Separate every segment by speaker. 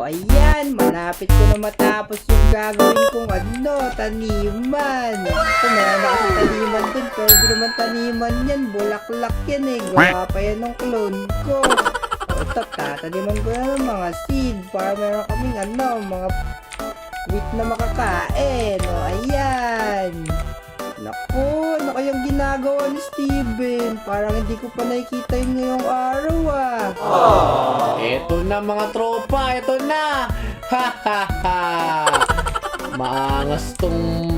Speaker 1: O ayan, malapit ko na matapos yung gagawin kong taniman. Ito, meron na kasi taniman dun, pero di naman taniman yan, bulaklak yan eh. Gawa pa yan ng clone ko. O ito, tataniman ko na ng mga seed para meron kaming mga wheat na makakain. O ayan. Naku, ano kayang ginagawa ni Steven? Parang hindi ko pa nakikita yun ngayong araw
Speaker 2: Eto na mga tropa, eto na! Ha ha ha! Maangas tong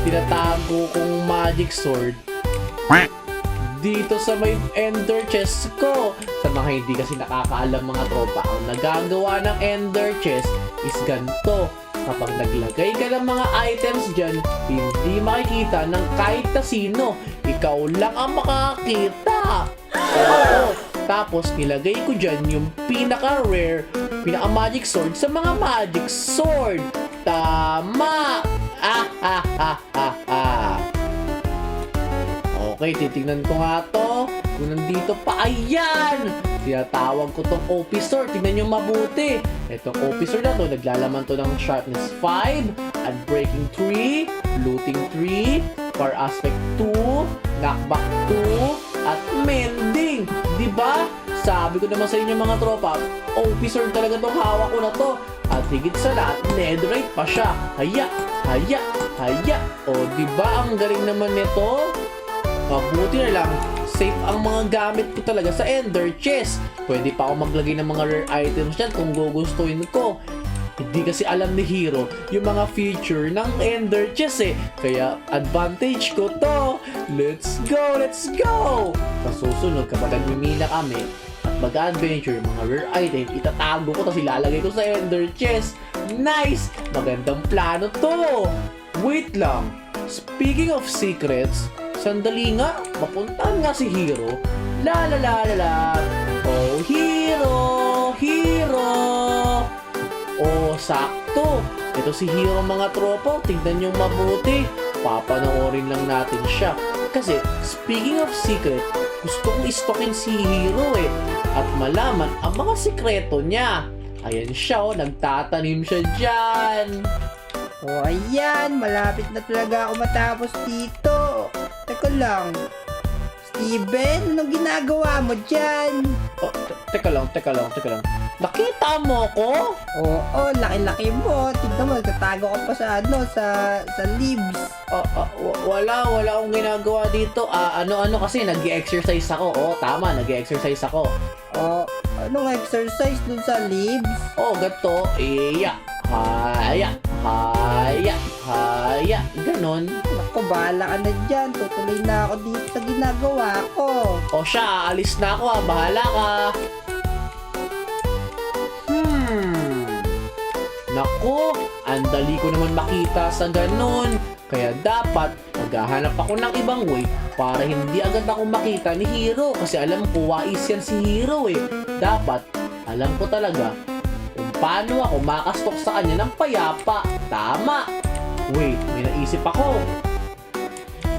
Speaker 2: tinatago kong magic sword dito sa may ender chest ko. Sa mga hindi kasi nakakaalam mga tropa, ang nagagawa ng ender chest is ganito. Kapag naglagay ka ng mga items dyan, hindi makikita ng kahit na sino. Ikaw lang ang makakita. Oo. Tapos nilagay ko dyan yung pinaka-rare, pinaka-magic sword sa mga magic sword. Tama! Okay, titignan ko nga to. Kung nandito pa, ayan! Tinatawag ko tong officer. Tignan nyo mabuti. Itong officer na to, naglalaman to ng sharpness 5, unbreaking 3, looting 3, power aspect 2, knockback 2, at mending. Diba? Sabi ko naman sa inyo mga tropa, officer talaga tong hawak ko na to. At higit sa lahat, netherite pa siya. Haya, haya, haya. O diba ang galing naman nito? Mabuti na lang, safe ang mga gamit ko talaga sa ender chest. Pwede pa ako maglagay ng mga rare items dyan kung gugustuhin ko. Hindi kasi alam ni Hero yung mga feature ng ender chest eh. Kaya advantage ko to. Let's go, let's go! Sa susunod kapag nagmimina kami at mag-adventure, mga rare item, itatago ko tapos ilalagay ko sa ender chest. Nice! Magandang plano to! Wait lang, speaking of secrets, sandali nga, mapuntahan nga si Hero. La la la la la. Oh, Hero! Hero! Oh, sakto. Ito si Hero mga tropa. Tignan nyo mabuti. Papanoorin lang natin siya. Kasi, speaking of secret, gusto kong istokin si Hero eh. At malaman ang mga sikreto niya. Ayan siya oh, nagtatanim siya dyan.
Speaker 1: O ayan, malapit na talaga ako matapos dito. Teka lang, Steven, anong ginagawa mo dyan?
Speaker 2: Oh, teka lang. Nakita mo ko?
Speaker 1: Oo, laki-laki mo. Tignan mo, nagtatago ka pa sa leaves.
Speaker 2: Wala akong ginagawa dito. Ano kasi, nag-exercise ako. Tama, nag-exercise ako.
Speaker 1: Anong exercise dun sa leaves?
Speaker 2: Gato. Iya. Haya. Ganon.
Speaker 1: Naku, bahala ka na dyan. Tutuloy na ako dito sa ginagawa ko.
Speaker 2: Siya, alis na ako bahala ka. Naku, ang dali ko naman makita sa ganon. Kaya dapat maghahanap ako ng ibang way para hindi agad ako makita ni Hero. Kasi alam ko, wais yan si Hero eh. Dapat, alam ko talaga kung paano ako makastok sa kanya ng payapa. Tama. Wait, may naisip ako.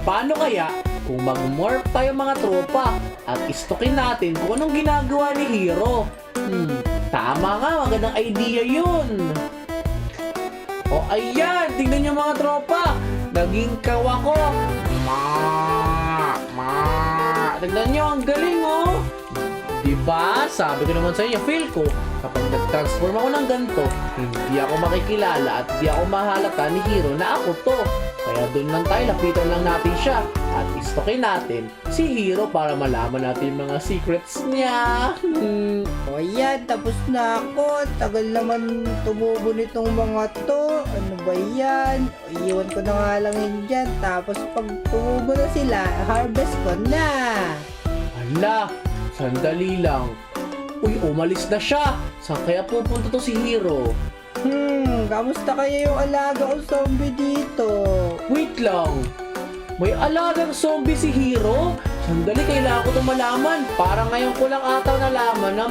Speaker 2: Paano kaya kung mag-morph tayo mga tropa at istokin natin kung anong ginagawa ni Hero? Tama nga, magandang idea yun. Ayan, tingnan nyo mga tropa. Naging kawa ko. Tignan nyo, ang galing oh. Diba? Sabi ko naman sa inyo, feel ko, kapag nag-transform ako ng ganito, hindi ako makikilala at hindi ako mahalata ni Hero na ako to. Kaya doon lang tayo, lapitan lang natin siya at istokin natin si Hero para malaman natin yung mga secrets niya.
Speaker 1: O yan, tapos na ako. Tagal naman tumubo nitong mga to. Ano ba yan? Iiwan ko na nga lang yun dyan. Tapos pag tumubo na sila, harvest ko na.
Speaker 2: Hala, sandali lang. Uy, umalis na siya. Saan kaya pupunta to si Hero?
Speaker 1: Kamusta kaya yung alaga o zombie dito?
Speaker 2: Wait lang. May alagang zombie si Hero? Sandali, kailangan ko itong malaman. Parang ngayon ko lang ata nalaman na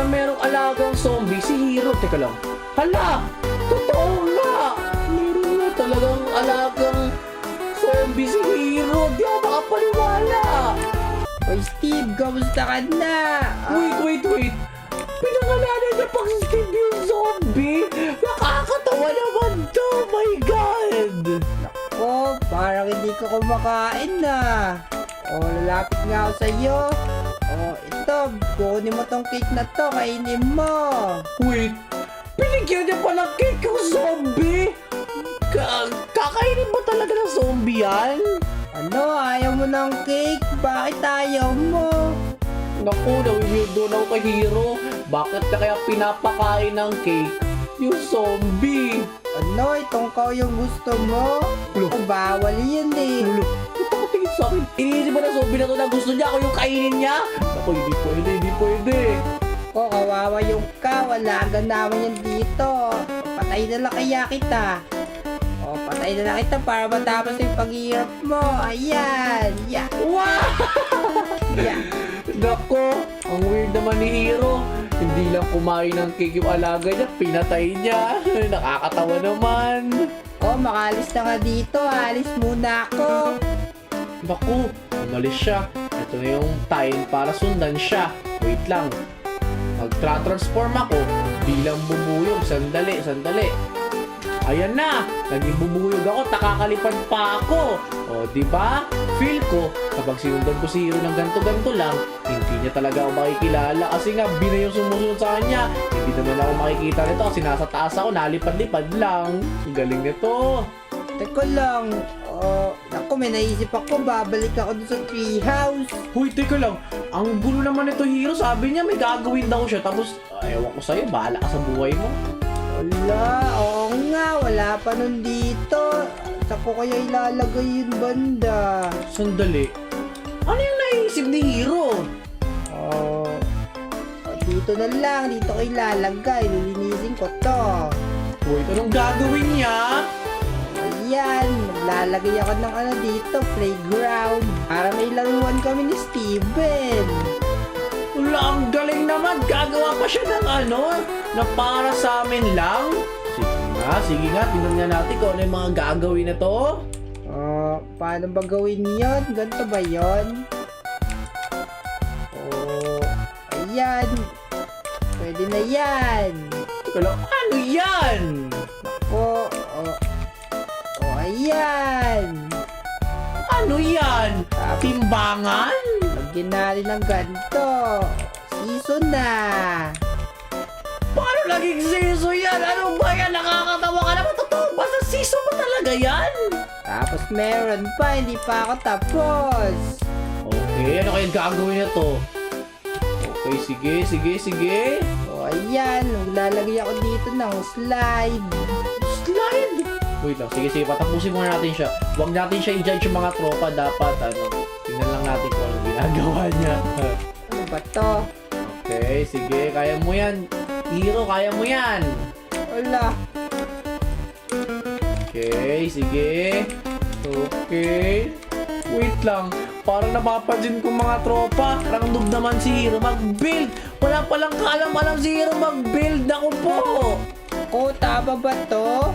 Speaker 2: merong alagang zombie si Hero. Teka lang. Hala! Totoo nga! Meron na talagang alagang zombie si Hero. Di ako makapaniwala.
Speaker 1: Oy Steve, kamusta ka na?
Speaker 2: Wait. Pinangalanan niya pang si Steve yung
Speaker 1: makain na. Lalapit nga ako sa'yo. Ito, kunin mo tong cake na to, kainin mo.
Speaker 2: Wait, binigyan niya pa ng cake yung zombie? Kakainin mo talaga ng zombie yan?
Speaker 1: Ano, ayaw mo ng cake? Bakit ayaw mo?
Speaker 2: Naku, nawibirdo na ako kay Hero. Bakit na kaya pinapakain ng cake yung zombie?
Speaker 1: Ano, itong yung gusto mo?
Speaker 2: Ulo.
Speaker 1: Bawal yan eh.
Speaker 2: Ulo, ito katingin sa akin. Iniisip mo na zombie na to na gusto niya ako yung kainin niya? Naku, hindi pwede, hindi pwede.
Speaker 1: Kawawa yung wala naman yan dito. Patay na lang kaya kita. Patay na lang kita para matapos yung paghihirap mo. Ayan. Yeah.
Speaker 2: Wow!
Speaker 1: Yeah.
Speaker 2: Nako, ang weird naman ni Hero. Hindi lang kumain ng cake yung alaga niya, pinatay niya. Nakakatawa naman.
Speaker 1: Makalis na nga dito. Alis muna ako.
Speaker 2: Naku, umalis siya. Ito na yung time para sundan siya. Wait lang. Magtra-transform ako bilang bubuyog. Sandali, sandali. Ayan na! Naging bubuyog ako, nakakalipad pa ako. Di ba? Feel ko, kapag sinundan ko si Hero ng ganto-ganto lang, hindi niya talaga ako makikilala kasi nga, bina yung sumusunod sa kanya. Hindi naman ako makikita nito kasi nasa taas ako, nalipad-lipad lang. Ang galing nito.
Speaker 1: Teka lang. Naku, may naisip ako. Babalik ako dun sa treehouse.
Speaker 2: Hoy, teka lang. Ang gulo naman nito, Hero. Sabi niya may gagawin daw siya. Tapos, ewan ko sa'yo, bahala ka sa buhay mo.
Speaker 1: Oo nga, wala pa nun dito. Saan ko kaya ilalagay yun banda?
Speaker 2: Sandali. Ano yung naisip ni Hero?
Speaker 1: Dito na lang, dito ko ilalagay. Lilinisin ko to.
Speaker 2: Wait, anong gagawin niya?
Speaker 1: Ayan, maglalagay ako ng dito, playground. Para may laruan kami ni Steven.
Speaker 2: Wala, ang galing naman. Gagawa pa siya ng na para sa amin lang. Sige nga, tingnan nga natin kung ano yung mga gagawin na to.
Speaker 1: Paano ba gawin yun? Ganito ba yun? Ayan. Pwede na yan.
Speaker 2: Teka lang, ano yan?
Speaker 1: Ayan.
Speaker 2: Ano yan? Timbangan?
Speaker 1: Lagyan natin ng ganito. Season na.
Speaker 2: Paano naging season yan? Ano ba yan? Nakakatawa ka naman. Totoo ba sa season mo talaga yan?
Speaker 1: Tapos meron pa, hindi pa ako tapos.
Speaker 2: Okay, ano kaya gagawin na to? Okay, sige.
Speaker 1: Ayan, maglalagay ako dito ng slide.
Speaker 2: Slide? Wait lang, sige, patapusin muna natin siya. Huwag natin siya i-judge yung mga tropa. Dapat, tingnan lang natin kung ano ginagawa niya.
Speaker 1: Ano ba to?
Speaker 2: Okay, sige, kaya mo yan. Hero, kaya mo yan.
Speaker 1: Wala.
Speaker 2: Okay, sige. Okay. Wait lang. Parang napapansin ko mga tropa. Parang noob naman si Hero mag-build. Wala palang kaalam-alam si Hero mag-build. Naku po.
Speaker 1: Tama ba to?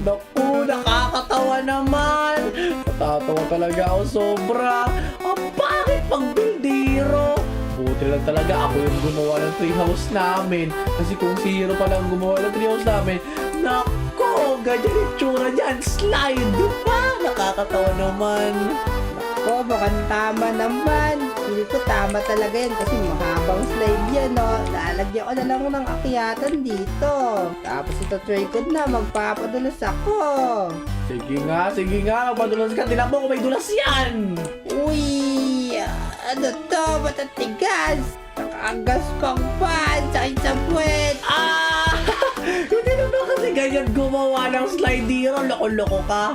Speaker 2: Naku, nakakatawa naman. Natatawa talaga ako sobra. Ang pangit pag-build, Hero. Buti lang talaga ako yung gumawa ng treehouse namin. Kasi kung si Hero pala ang gumawa ng treehouse namin, nako, ganyan yung tsura niyan. Slide, di ba? Nakakatawa naman.
Speaker 1: Baka tama naman. Feel ko tama talaga yan kasi mahabang slide yan, no? Lalagyan ko na lang ng akyatan dito. Tapos ito try ko na, magpapadulas ako.
Speaker 2: Sige nga, magpadulas ka. Tinan mo kung may dulas yan.
Speaker 1: Uy, ano to? Matatigas. Nakagaspang pa. Sakit sa puwet.
Speaker 2: Hindi naman kasi ganyan gumawa ng slide Hero. Loko-loko ka.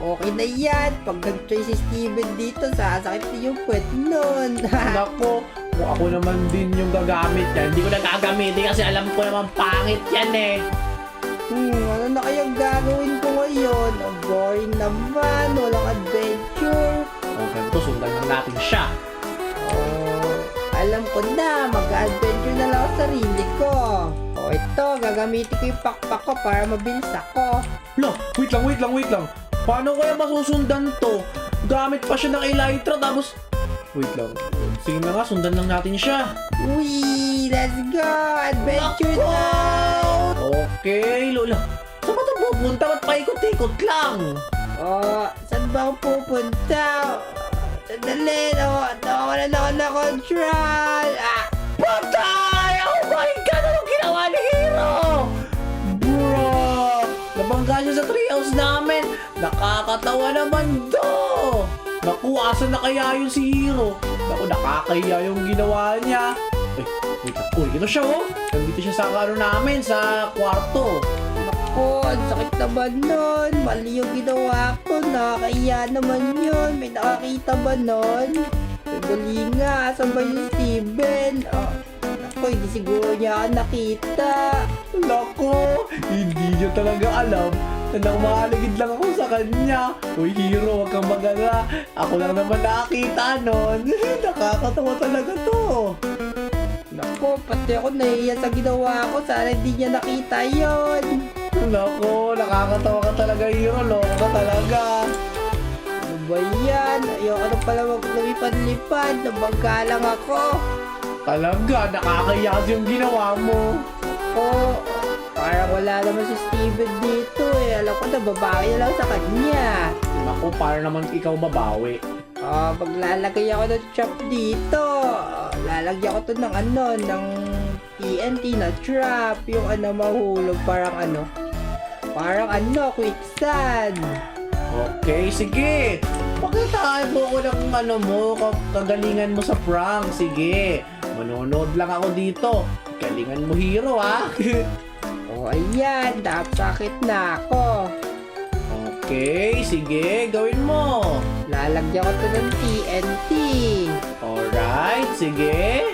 Speaker 1: Okay na yan. Pag nag-try si Steven dito, sasakit na yung puwet nun.
Speaker 2: Nako, kung ako naman din yung gagamit yan, hindi ko na gagamitin kasi alam ko naman pangit yan eh.
Speaker 1: Ano na kayang gagawin ko ngayon? Ang boring naman. Walang adventure.
Speaker 2: Ganito, sundan lang natin siya.
Speaker 1: Alam ko na. Mag-adventure na lang ako sa sarili ko. Ito. Gagamitin ko yung pakpak ko para mabilis ako.
Speaker 2: Wait lang. Paano kaya masusundan to? Gamit pa siya ng elytra tapos... Wait lang. Sige na nga, sundan lang natin siya.
Speaker 1: Uy, let's go! Adventure na!
Speaker 2: Okay, Lola. Saan ba ito pupunta? Ba't paikot-ikot lang?
Speaker 1: Saan ba ako pupunta? Sandali, nawawalan ako ng control.
Speaker 2: Patay! Oh my God! Anong ginawa ni Hero? Bro! Nabangga siya sa treehouse namin. Nakakatawa naman to. Naku, asan na kaya yung si Hero? Naku, nakakahiya yung ginawa niya. Wait lang. Uy, ito siya oh. Nandito siya sa ano namin, sa kwarto.
Speaker 1: Naku, ang sakit naman nun. Mali yung ginawa ko. Nakakaiya naman yun. May nakakita ba nun? Sandali nga, saan ba yung Steven? Naku, hindi siguro niya ako nakita.
Speaker 2: Naku, hindi niya talaga alam na namaligid lang ako sa kanya. Uy, Hero, huwag kang magala. Ako lang naman nakakita nun. Nakakatawa talaga to.
Speaker 1: Naku, pati ako nahiya sa ginawa ko. Sana hindi niya nakita yon.
Speaker 2: Naku, nakakatawa ka talaga, Hero. Loko ka talaga.
Speaker 1: Ano ba yan? Ayoko na pala lumipad-lipad. Nabangga lang ako.
Speaker 2: Talaga, nakakahiya kasi yung ginawa mo.
Speaker 1: Parang wala naman si Steven dito eh. Alam ko na babawi na lang sa kanya.
Speaker 2: Naku, para naman ikaw babawi.
Speaker 1: Maglalagay ako ng trap dito. Lalagyan ko to ng TNT na trap. Yung mahulog parang quicksand.
Speaker 2: Okay, sige. Pakitaan mo ako ng kagalingan mo sa prank. Sige, manonood lang ako dito. Galingan mo, Hero, ha?
Speaker 1: Ayan. Napakit na ako.
Speaker 2: Okay, sige, gawin mo.
Speaker 1: Lalagyan ko to ng TNT.
Speaker 2: Alright, sige.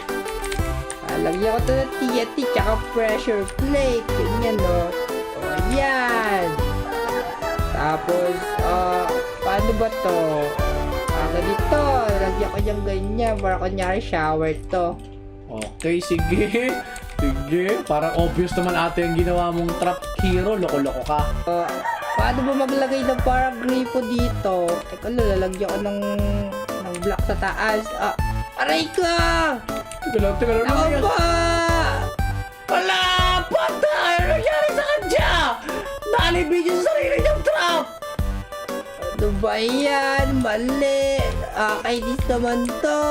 Speaker 1: Lalagyan ko to ng TNT tsaka pressure plate. Ganyan, no? Ayan. Tapos, paano ba to? Ganito. Lalagyan ko yung ganyan. Para kunyari shower to.
Speaker 2: Okay, sige. Sige, parang obvious naman ate yung ginawa mong trap, Hero. Loko-loko ka.
Speaker 1: Paano ba maglagay ng parang gripo dito? Teka lang, lalagyan ko ng block sa taas. Aray ka!
Speaker 2: Teka lang.
Speaker 1: Ako ba?
Speaker 2: Wala! Patay! Ano nangyari sa kanya? Nalibig yung sarili niyang trap!
Speaker 1: Ano ba yan? Mali. Kainis naman to.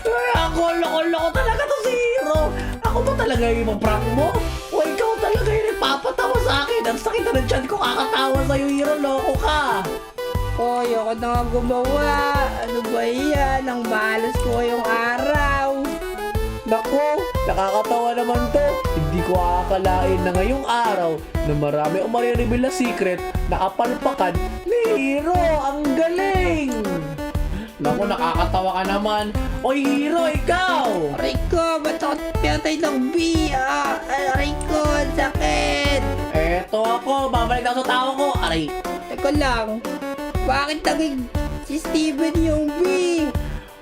Speaker 2: Ay, ako, loko-loko talaga to si Hero. Ako ba talaga yung prank mo? O ikaw talaga yung nagpapatawa sa akin? Ang sakit na ng tiyan ko kakatawa sa'yo, Hero. Loko ka.
Speaker 1: Ayoko na nga gumawa. Ano ba yan? Ang malas ko yung araw.
Speaker 2: Naku, nakakatawa naman to. Hindi ko akalain na ngayong araw na marami o marireveal na secret na kapalpakan ni Hero. Ang galing! Naku, nakakatawa ka naman. Oy, Hero, ikaw!
Speaker 1: Aray ko, ba't ako pinatay ng bee? Aray ko, ang sakit.
Speaker 2: Eto ako, babalik ako sa tao ko. Aray,
Speaker 1: Teka lang, bakit naging si Steven yung bee?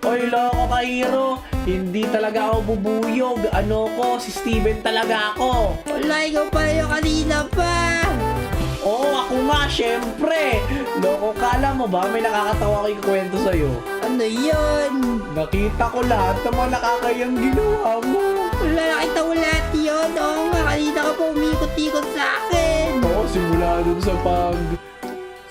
Speaker 2: oy, loko ka, Hero. Hindi talaga ako bubuyog. Si Steven talaga ako.
Speaker 1: Wala, ikaw pala yung kanina pa.
Speaker 2: Oo, ako nga, syempre. Loko ka, alam mo ba? May nakakatawa ko ikwento sa'yo.
Speaker 1: Ano yun?
Speaker 2: Nakita ko lahat ng mga nakakayang ginawa mo.
Speaker 1: Wala, nakita mo lahat yun. Oo nga, kanina ka pa umikot-ikot sa akin.
Speaker 2: Oo, simula dun sa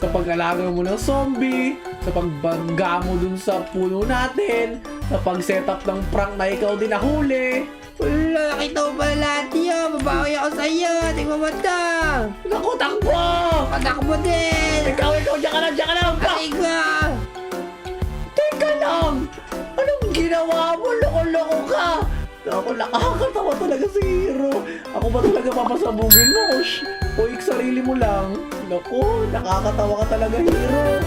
Speaker 2: pag-alaga mo ng zombie, sa pagbangga mo dun sa puno natin, sa pag-setup ng prank na ikaw din nahuli.
Speaker 1: Wala, nakita mo pala lahat yun. Babawi ako sa'yo. Tingnan mo ito.
Speaker 2: Naku, takbo!
Speaker 1: Patakbo din.
Speaker 2: Ikaw, diyan ka lang!
Speaker 1: Aray ka.
Speaker 2: Teka lang! Anong ginawa mo? Loko-loko ka! Naku, nakakatawa talaga si Hero. Ako ba talaga papasabugin mo? O sarili mo lang? Naku, nakakatawa ka talaga, Hero.